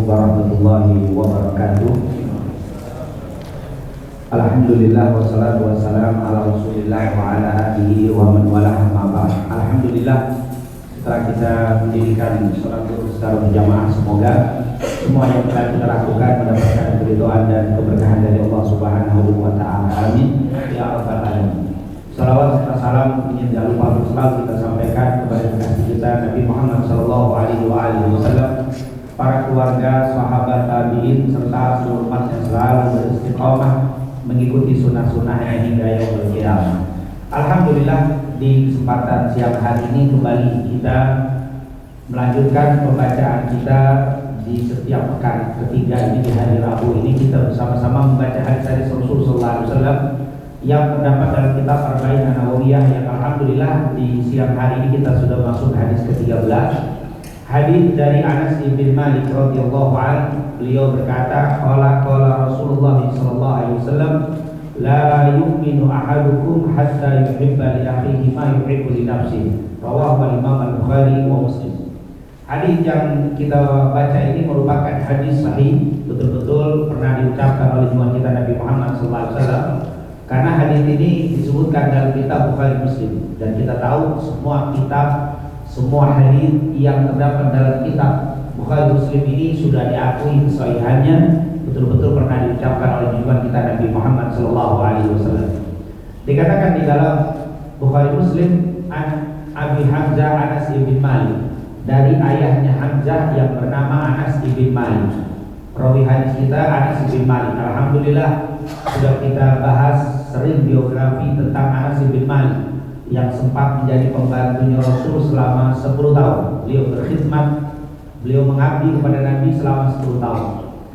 warahmatullahi wabarakatuh. Alhamdulillah wassalatu wassalamu ala Rasulillah wa ala alihi wa man walah ma ba'd. Alhamdulillah, setelah kita mendirikan salat secara berjamaah, semoga semua yang telah kita lakukan mendapatkan keridhaan dan keberkahan dari Allah Subhanahu wa taala. Amin ya rabbal alamin. Salawat serta salam ingin jangan lupa selalu kita sampaikan kepada kekasih kita Nabi Muhammad sallallahu alaihi wasallam, para keluarga, sahabat, tabi'in, serta seluruh umat yang selalu beristiqomah mengikuti sunnah-sunnahnya hingga yaumul qiyamah. Alhamdulillah, di kesempatan siang hari ini kembali kita melanjutkan pembacaan kita di setiap pekan ketiga ini. Di hari Rabu ini kita bersama-sama membaca hadis-hadis Rasul sallallahu alaihi wasallam yang terdapat dalam kitab Arba'in An-Nawawiyah, yang alhamdulillah di siang hari ini kita sudah masuk hadis ke-13. Hadis dari Anas bin Malik radhiyallahu anhu, beliau berkata, qala Rasulullah sallallahu alaihi wasallam, la yu'minu ahadukum hatta yuhibba li akhihi ma yuhibbu li nafsihi. Rawahu Imam Al-Bukhari wa Muslim. Hadis yang kita baca ini merupakan hadis sahih, betul-betul pernah diucapkan oleh junjungan kita Nabi Muhammad sallallahu alaihi wasallam. Karena hadis ini disebutkan dalam kitab Bukhari Muslim, dan kita tahu semua hadis yang terdapat dalam kitab Bukhari Muslim ini sudah diakui kesahihannya, betul-betul pernah diucapkan oleh junjungan kita Nabi Muhammad sallallahu alaihi wasallam. Dikatakan di dalam Bukhari Muslim, an Abi Hamzah Anas bin Malik, dari ayahnya Hamzah yang bernama Anas bin Malik. Rawi hadis kita Anas bin Malik. Alhamdulillah, sudah kita bahas sering biografi tentang Anas bin Malik yang sempat menjadi pembantunya Rasul selama 10 tahun. Beliau berkhidmat, beliau mengabdi kepada Nabi selama 10 tahun,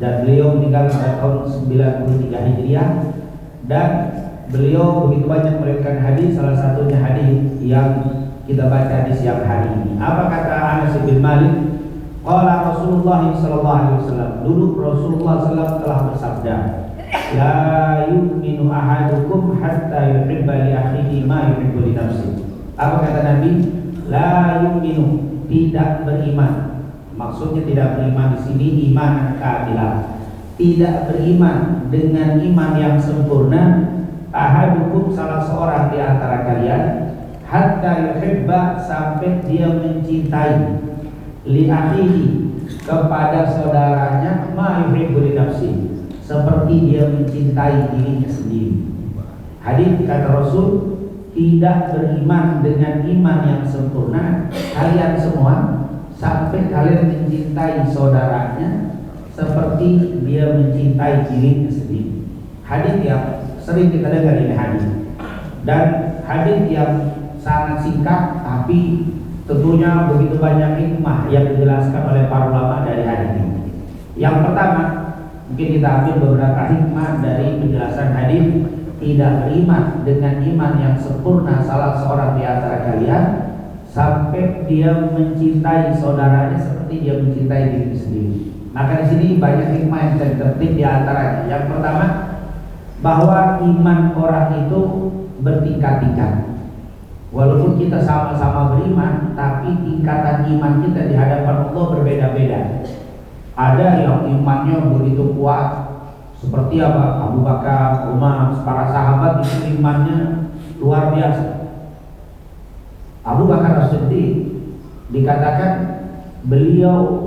dan beliau meninggal pada tahun 93 Hijriah. Dan beliau begitu banyak meriwayatkan hadis, salah satunya hadis yang kita baca di siang hari ini. Apa kata Anas bin Malik? Qala Rasulullah sallallahu alaihi wasallam, dulu Rasulullah sallallahu telah bersabda, la yu'minu ahadukum hatta yuhibba li akhihi ma yuhibbu li nafsihi. Apa kata Nabi? La yu'minu, tidak beriman. Maksudnya tidak beriman di sini iman kamilah. Tidak beriman dengan iman yang sempurna. Ahadukum, salah seorang di antara kalian, hatta yuhibba, sampai dia mencintai, li akhihi, kepada saudaranya, ma yuhibbu li nafsihi, seperti dia mencintai dirinya sendiri. Hadis kata Rasul, tidak beriman dengan iman yang sempurna kalian semua sampai kalian mencintai saudaranya seperti dia mencintai dirinya sendiri. Hadis yang sering kita dengar ini hadis, dan hadis yang sangat singkat tapi tentunya begitu banyak hikmah yang dijelaskan oleh para ulama dari hadis ini. Yang pertama, mungkin kita ambil beberapa hikmah dari penjelasan hadis. Tidak beriman dengan iman yang sempurna salah seorang di antara kalian sampai dia mencintai saudaranya seperti dia mencintai diri sendiri. Maka di sini banyak hikmah yang tertib di antaranya. Yang pertama, bahwa iman orang itu bertingkat-tingkat. Walaupun kita sama-sama beriman, tapi tingkatan iman kita di hadapan Allah berbeda-beda. Ada yang imannya begitu kuat, seperti apa? Abu Bakar, Umar, para sahabat itu imannya luar biasa. Abu Bakar As-Siddiq dikatakan beliau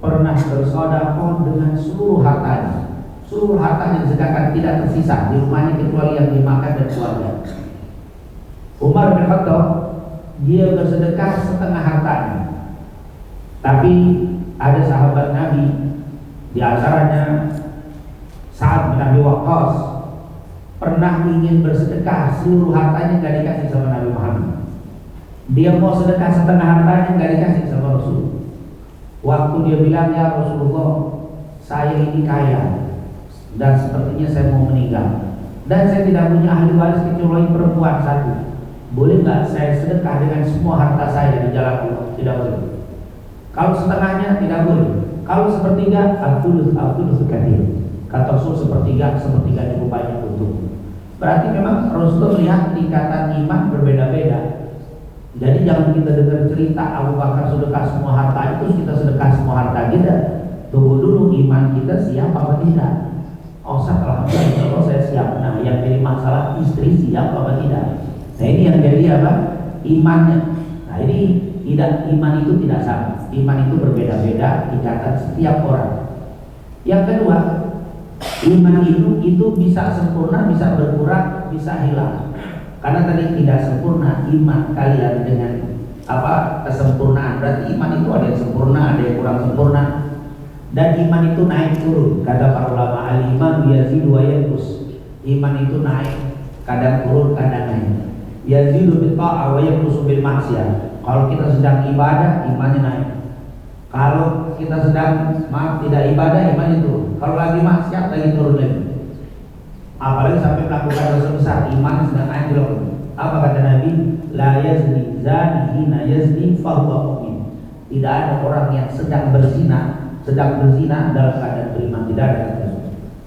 pernah bersedekah dengan seluruh hartanya. Seluruh hartanya disedekahkan, tidak tersisa di rumahnya kecuali yang dimakan dan keluarga. Umar bin Khattab, dia bersedekah setengah hartanya. Tapi ada sahabat Nabi, di antaranya Sa'ad bin Abi Waqqas, pernah ingin bersedekah seluruh hartanya, gak dikasih sama Nabi Muhammad. Dia mau sedekah setengah hartanya, gak dikasih sama Rasul. Waktu dia bilang, ya Rasulullah, saya ini kaya dan sepertinya saya mau meninggal, dan saya tidak punya ahli waris kecuali perempuan satu. Boleh nggak saya sedekah dengan semua harta saya di jalan Allah? Tidak boleh. Kalau setengahnya tidak boleh. Kalau sepertiga, al-thuluts katsir. Kata Rasul, sepertiga cukup banyak untuk. Berarti memang Rasul melihat tingkatan iman berbeda-beda. Jadi jangan kita dengar cerita Abu Bakar sedekah semua harta itu, kita sedekah semua harta kita. tunggu dulu iman kita siap apa tidak. Oh, alhamdulillah kalau saya siap. Nah, yang jadi masalah istri siap apa tidak. Nah, ini yang jadi apa? Imannya. Nah, ini tidak, iman itu tidak sama. Iman itu berbeda-beda ikatan setiap orang. Yang kedua, iman itu bisa sempurna, bisa berkurang, bisa hilang. Karena tadi tidak sempurna iman kalian dengan kesempurnaan. Berarti iman itu ada yang sempurna, ada yang kurang sempurna. Dan iman itu naik turun. Kata para ulama, al-iman yazidu wa yanqus. Iman itu naik, kadang turun, kadang naik. Yazidu bil ta'ah wa yanqusu bil maksiyah. Kalau kita sedang ibadah, imannya naik. Kalau kita sedang tidak ibadah, imannya turun. Kalau lagi maksiat, lagi turun lagi. Apalagi sampai melakukan dosa besar, iman sedang naik turun. Apa kata Nabi? La yazni zani hina yazni fahuwa mu'min. Tidak ada orang yang sedang berzina dalam keadaan beriman, tidak ada kata.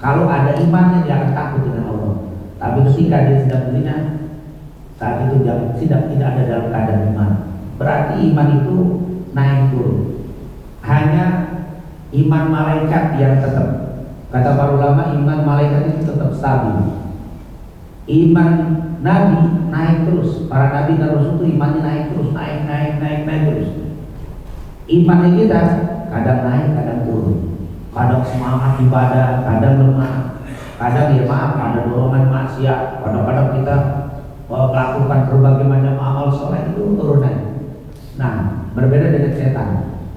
Kalau ada imannya dia akan takut dengan Allah. Tapi ketika dia sedang berzina, saat itu dia tidak ada dalam keadaan iman. Berarti iman itu naik turun. Hanya iman malaikat yang tetap. Kata para ulama, iman malaikat itu tetap stabil. Iman Nabi naik terus. Para Nabi dan Rasul itu imannya naik terus, naik terus. Iman kita kadang naik, kadang turun. Kadang semangat ibadah, kadang lemah. Kadang ya maaf, ada dorongan maksiat. Kadang-kadang kita melakukan berbagai macam amal soleh itu turun naik. Nah, berbeda dengan setan.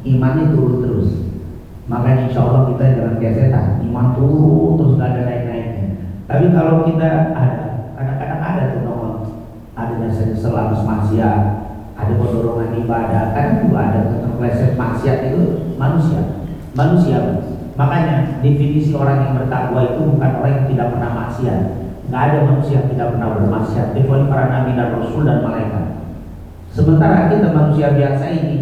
Imannya turun terus. Makanya insya Allah kita jangan kayak setan. Iman turun terus, gak ada naik-naiknya. Tapi kalau kita kadang-kadang ada tuh nomor, ada nyesel habis maksiat, ada dorongan ibadah, kadang juga ada terpeleset maksiat. Itu manusia. Makanya definisi orang yang bertakwa itu bukan orang yang tidak pernah maksiat. Nggak ada manusia yang tidak pernah bermaksiat kecuali para nabi dan rasul dan malaikat. Sementara kita manusia biasa ini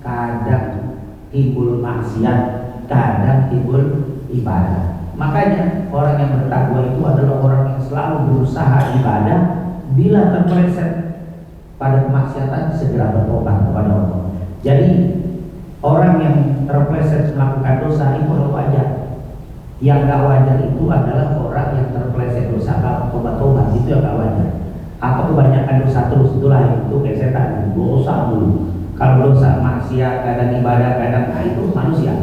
kadang timbul maksiat, kadang timbul ibadah. Makanya orang yang bertakwa itu adalah orang yang selalu berusaha ibadah, bila terpeleset pada kemaksiatan segera bertobat kepada Allah. Jadi orang yang terpeleset melakukan dosa itu wajar. Yang gak wajar itu adalah orang yang terpeleset dosa gak tobat-tobat, itu yang gak wajar. Apa kebanyakan dosa terus, itulah itu kayak setan, dosa dulu. Kalau dosa maksiat, kadang ibadah, kadang itu manusia.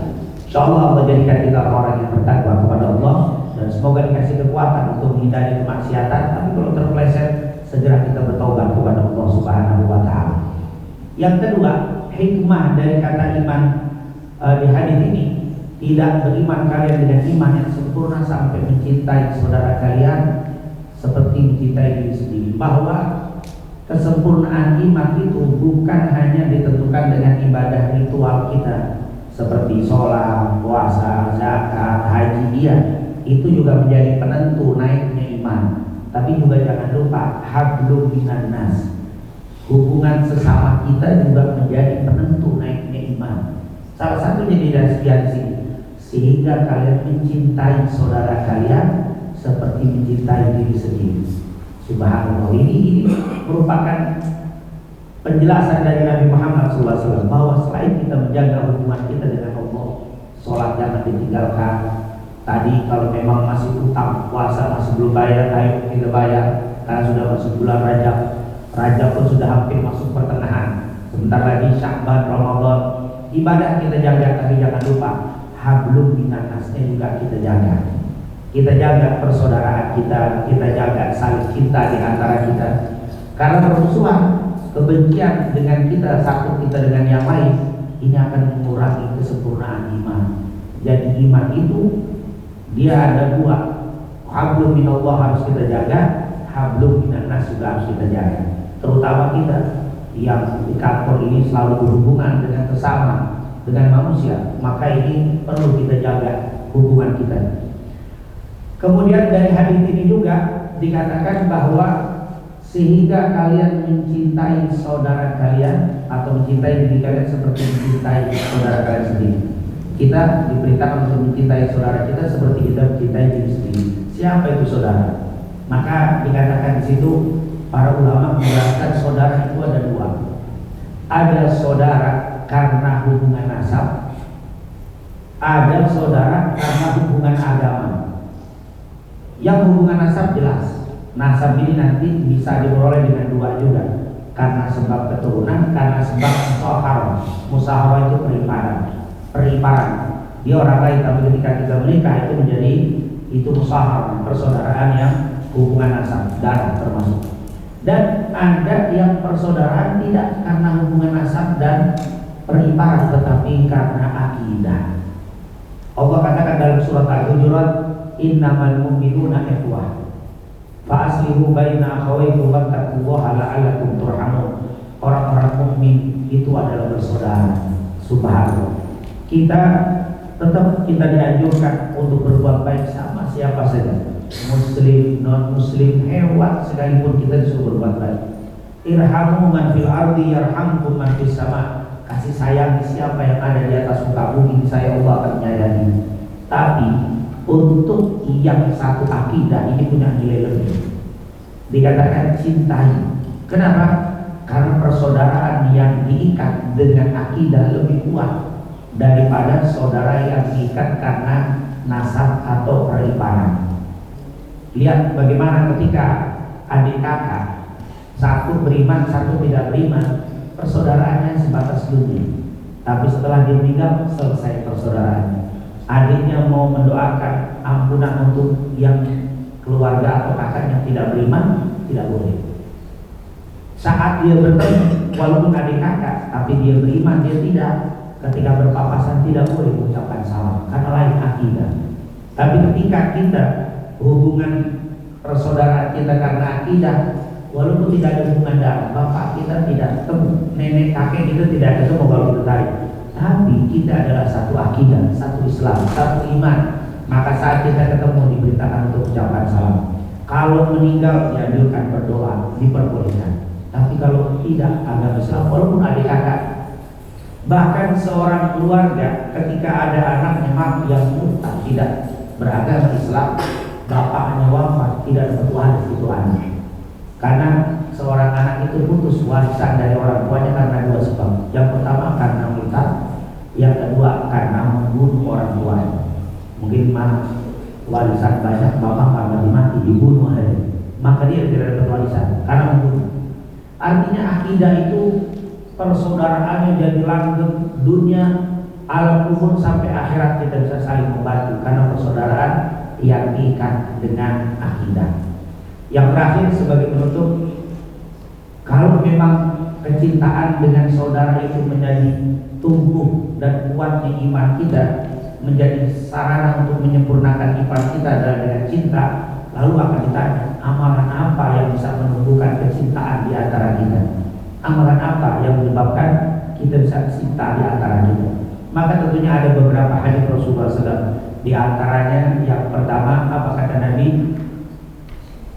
Insya Allah Allah jadikan kita orang yang bertakwa kepada Allah, dan semoga dikasih kekuatan untuk menghindari kemaksiatan. Tapi kalau terpeleset, segera kita bertobat kepada Allah Subhanahu wa Ta'ala. Yang kedua, hikmah dari kata iman di hadis ini, tidak beriman kalian dengan iman yang sempurna sampai mencintai saudara kalian seperti mencintai diri sendiri. Bahwa kesempurnaan iman itu bukan hanya ditentukan dengan ibadah ritual kita seperti sholat, puasa, zakat, haji. Itu juga menjadi penentu naiknya iman. Tapi juga jangan lupa hablum minan nas. Hubungan sesama kita juga menjadi penentu naiknya iman. Salah satunya dari sini, sehingga kalian mencintai saudara kalian seperti mencintai diri sendiri. Subhanallah. Ini merupakan penjelasan dari Nabi Muhammad SAW bahwa selain kita menjaga hubungan kita dengan Allah, sholat jangan ditinggalkan. Tadi kalau memang masih utang, puasa masih belum bayar, ayo kita bayar. Karena sudah masuk bulan Rajab. Rajab pun sudah hampir masuk pertengahan. Sebentar lagi Sya'ban, Ramadan. Ibadah kita jaga, tapi jangan lupa hablum minan nasnya juga kita jaga. Kita jaga persaudaraan kita jaga saling cinta di antara kita. Karena permusuhan, kebencian dengan kita, satu kita dengan yang lain, ini akan mengurangi kesempurnaan iman. Jadi iman itu dia ada dua. Hablum minallah harus kita jaga, hablum minan nas juga harus kita jaga. Terutama kita yang di kantor ini selalu berhubungan dengan sesama, dengan manusia, maka ini perlu kita jaga hubungan kita. Kemudian dari hadis ini juga dikatakan bahwa sehingga kalian mencintai saudara kalian atau mencintai diri kalian seperti mencintai saudara kalian sendiri. Kita diperintahkan untuk mencintai saudara kita seperti kita mencintai diri sendiri. Siapa itu saudara? Maka dikatakan di situ para ulama menjelaskan saudara itu ada dua. Ada saudara karena hubungan nasab, ada saudara karena hubungan agama. Yang hubungan nasab jelas. Nasab ini nanti bisa diperoleh dengan dua juga, karena sebab keturunan, karena sebab musaharah. Musaharah itu periparan. Dia orang lain, tapi ketika kita menikah itu menjadi itu musaharah, persaudaraan yang hubungan nasab, darah termasuk. Dan ada yang persaudaraan tidak karena hubungan nasab dan periparan, tetapi karena akidah. Allah katakan dalam surat Al-Hujurat, innamal mu'minuna ikhwah fa aslihu baina akhawaykum wattaqullaha la'allakum turhamun. Orang-orang mukmin itu adalah bersaudara. Subhanallah. Kita dianjurkan untuk berbuat baik sama siapa saja, muslim, non muslim, hewan sekalipun kita disuruh berbuat baik. Irhamu man fil ardi yarhamkum man fis sama. Kasih sayang siapa yang ada di atas muka bumi, saya Allah akan menyayangi. Tapi untuk yang satu akidah ini punya nilai lebih. Dikatakan cintai. Kenapa? Karena persaudaraan yang diikat dengan akidah lebih kuat daripada saudara yang diikat karena nasab atau periparan. Lihat bagaimana ketika adik kakak, satu beriman, satu tidak beriman, persaudaraannya sebatas dunia. Tapi setelah dia meninggal, selesai persaudaraannya. Adiknya mau mendoakan ampunan untuk yang keluarga atau kakak yang tidak beriman, tidak boleh. Saat dia bertemu, walaupun adik kakak, tapi dia beriman, dia tidak. Ketika berpapasan tidak boleh mengucapkan salam, karena lain akidah. Tapi ketika kita hubungan persaudaraan kita karena akidah, walaupun tidak ada hubungan darah, bapak kita tidak ketemu, nenek kakek kita tidak ketemu kalau kita tarik, tapi kita adalah satu akidah, satu Islam, satu iman. Maka saat kita ketemu diberitakan untuk ucapan salam. Kalau meninggal dianjurkan berdoa, diperbolehkan. Tapi kalau tidak, agama Islam, walaupun adik kakak, bahkan seorang keluarga ketika ada anaknya yang murtad, tidak beragama Islam, bapaknya wafat, tidak dapat waris itu anak. Karena seorang anak itu putus warisan dari orang tuanya karena dua sebab. Yang pertama karena murtad, yang kedua karena membunuh orang tuanya. Mungkin warisan banyak, bapak karena mati dibunuh aja, maka dia tidak dapat warisan karena membunuh. Artinya akidah itu persaudaraannya jadi langgeng dunia, alam kubur sampai akhirat kita bisa saling membantu karena persaudaraan yang diikat dengan akidah. Yang terakhir sebagai penutup, kalau memang kecintaan dengan saudara itu menjadi tumbuh dan kuatnya iman kita, menjadi sarana untuk menyempurnakan iman kita adalah dengan cinta, lalu akan ditanya, amalan apa yang bisa menumbuhkan kecintaan di antara kita? Amalan apa yang menyebabkan kita bisa cinta di antara kita? Maka tentunya ada beberapa hadis Rasulullah SAW. Di antaranya yang pertama, apa kata Nabi?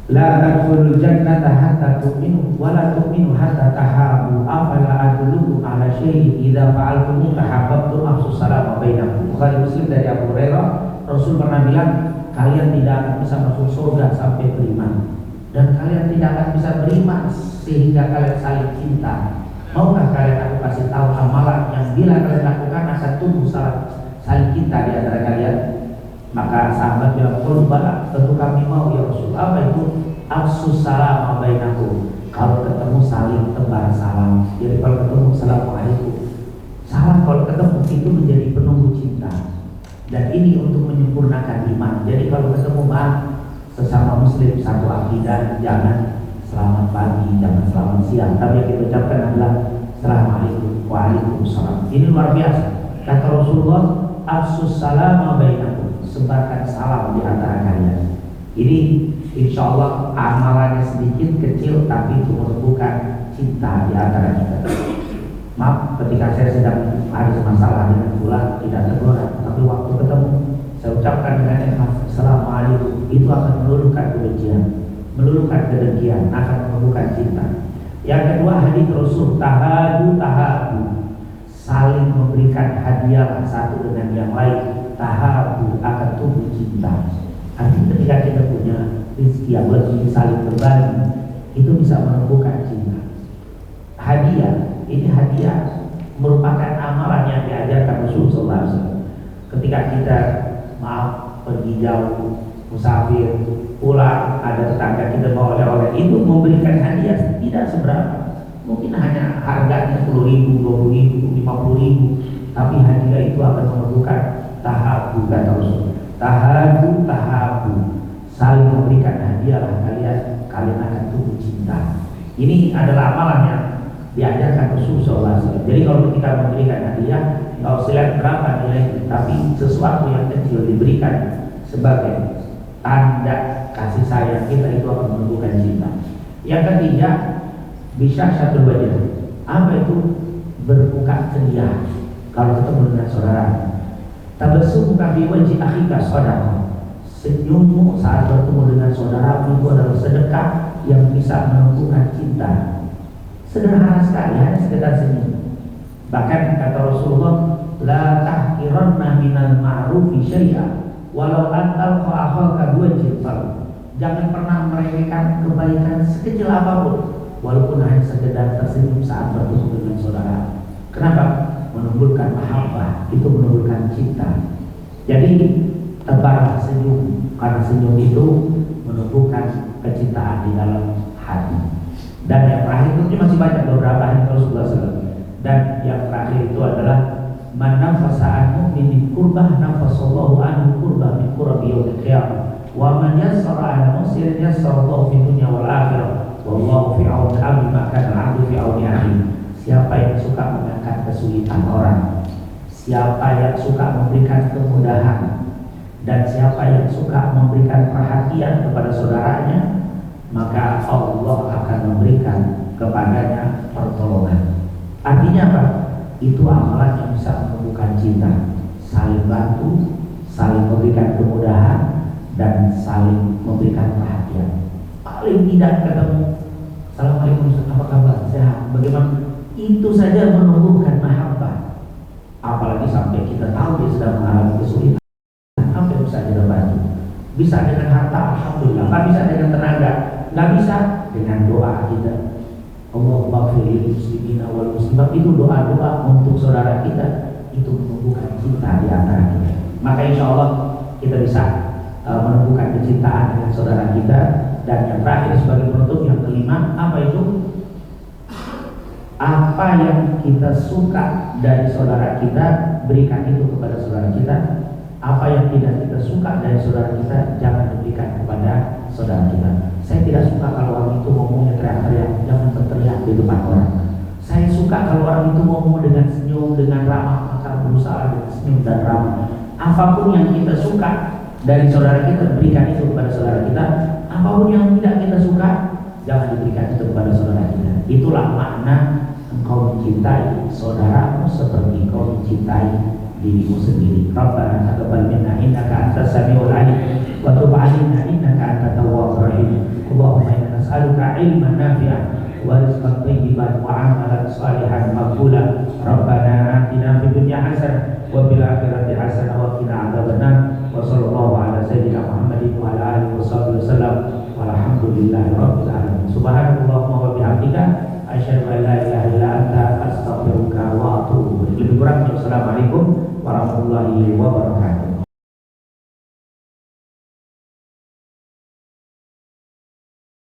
La tadkhulul jannata hatta tu'minu wa la tu'minu hatta tahabu. Afala adullukum ala syai'in idza fa'altum tahabbtum afsus salam bainakum. Bukhari Muslim dari Abu Hurairah, Rasul pernah bilang, kalian tidak akan bisa masuk surga sampai beriman, dan kalian tidak akan bisa beriman sehingga kalian saling cinta. Maukah kalian aku kasih tahu amalan yang bila kalian lakukan akan tumbuh saling cinta di antara kalian? Maka sahabat bilang, "Qul bala, tentu kami mau ya Rasul." Apa itu? Afsus salam bainakum. Kalau ketemu saling tebar salam. Jadi kalau ketemu assalamualaikum. Salam kalau ketemu itu menjadi penumbuh cinta. Dan ini untuk menyempurnakan iman. Jadi kalau ketemu sesama muslim satu akidah, jangan selamat pagi, jangan selamat siang, tapi yang kita ucapkan adalah assalamualaikum, waalaikumsalam. Ini luar biasa. Kata Rasulullah, afsus salam bainakum, sebarkan salam di antara kalian. Ini insya Allah amalannya sedikit kecil, tapi itu menumbuhkan cinta di antara kita. Maaf ketika saya sedang ada masalah dengan bulan tidak teguran, tapi waktu ketemu saya ucapkan dengan ikhlas assalamualaikum, itu akan meluluhkan kebencian, meluluhkan kedengkian, akan menumbuhkan cinta. Yang kedua, hadis Rasul, tahadu, saling memberikan hadiah satu dengan yang lain, tahabu, akan tumbuh cinta. Artinya ketika kita punya rezeki yang lebih, saling berbagi, itu bisa menumbuhkan cinta. Hadiah, ini hadiah merupakan amalan yang diajarkan Rasulullah SAW. Ketika kita maaf pergi jauh, musafir, pulang, ada tetangga kita bawa oleh-oleh, itu memberikan hadiah tidak seberapa. Mungkin hanya harganya 10.000, 20.000, 50.000, tapi hadiah itu akan menumbuhkan tahabu, kata Rasul. Tahabu, saling memberikan hadiah lah kalian akan tumbuh cinta. Ini adalah amalan yang diajarkan Rasulullah SAW. Jadi kalau kita memberikan hadiah, nggak usah lihat berapa nilainya, tapi sesuatu yang kecil diberikan sebagai tanda kasih sayang kita, itu akan menumbuhkan cinta. Yang ketiga, bisa satu wajah. Apa itu? Bermuka ceria kalau ketemu dengan saudara. Tabassumuka fi wajhi akhika shadaqah. Senyummu saat bertemu dengan saudara itu adalah sedekah yang bisa menumbuhkan cinta. Sederhana sekali, hanya sekedar senyum. Bahkan kata Rasulullah, la tahqiranna minal ma'rufi syai'a walau antal akhaka biwajhin fal. Jangan pernah meremehkan kebaikan sekecil apapun, walaupun hanya sekedar tersenyum saat bertemu dengan saudara. Kenapa? Menumbuhkan mahabbah, itu menumbuhkan cinta. Jadi tebarlah senyum, karena senyum itu menumbuhkan kecintaan di dalam hati. Dan yang terakhir itu masih banyak beberapa hadis Rasulullah SAW. Dan yang terakhir itu adalah man nafasa an mu'minin kurbah nafasallahu anhu kurbah min qurbi yaumil qiyamah wa man yassara ala musirin yassarallahu fid dunya wal akhirah wallahu fi auni 'abdi ma kana 'abdu fi auni akhihi. Siapa yang suka mengangkat kesulitan orang, siapa yang suka memberikan kemudahan, dan siapa yang suka memberikan perhatian kepada saudaranya, maka Allah akan memberikan kepadanya pertolongan. Artinya apa? Itu amalan yang bisa menumbuhkan cinta, saling bantu, saling memberikan kemudahan, dan saling memberikan perhatian. Paling tidak ketemu, assalamualaikum, apa kabar, sehat, bagaimana? Itu saja menumbuhkan mahabbah. Apalagi sampai kita tahu dia sedang mengalami kesulitan, apa yang bisa kita bantu? Bisa dengan harta, alhamdulillah. Nggak bisa dengan tenaga, nggak bisa dengan doa kita. Allahumma ighfir lil muslimina wal muslimat, itu doa-doa untuk saudara kita, itu menumbuhkan cinta di antara kita. Maka insya Allah kita bisa menumbuhkan kecintaan dengan saudara kita. Dan yang terakhir sebagai penutup, yang kelima, apa itu? Apa yang kita suka dari saudara kita, berikan itu kepada saudara kita. Apa yang tidak kita suka dari saudara kita, jangan diberikan kepada saudara kita. Saya tidak suka kalau orang itu ngomongnya teriak-teriak, jangan berteriak di depan orang. Saya suka kalau orang itu ngomong dengan senyum, dengan ramah, maka berusaha dengan senyum dan ramah. Apapun yang kita suka dari saudara kita, berikan itu kepada saudara kita. Apapun yang tidak kita suka, jangan diberikan itu kepada saudara kita. Itulah makna engkau mencintai saudaramu seperti engkau mencintai dirimu sendiri. Rabbana taqabbal minna innaka antas samiul alim wa tub 'alaina innaka antat tawwabur rahim. Allahumma inna nas'aluka 'ilman nafi'an wa rizqan thayyiban wa 'amalan shalihan maqbulan. Rabbana atina fid dunya hasanah wa fil akhirati hasanah wa qina adzabannar. Wa sallallahu ala sayyidina Muhammadin wa ala alihi wasallam. Walhamdulillahi rabbil alamin. Subhanallahumma wa bihamdika asyhadu an la ilaha illa anta astaghfiruka wa atubu ilaik. Lebih kurang, wassalamualaikum warahmatullahi wabarakatuh.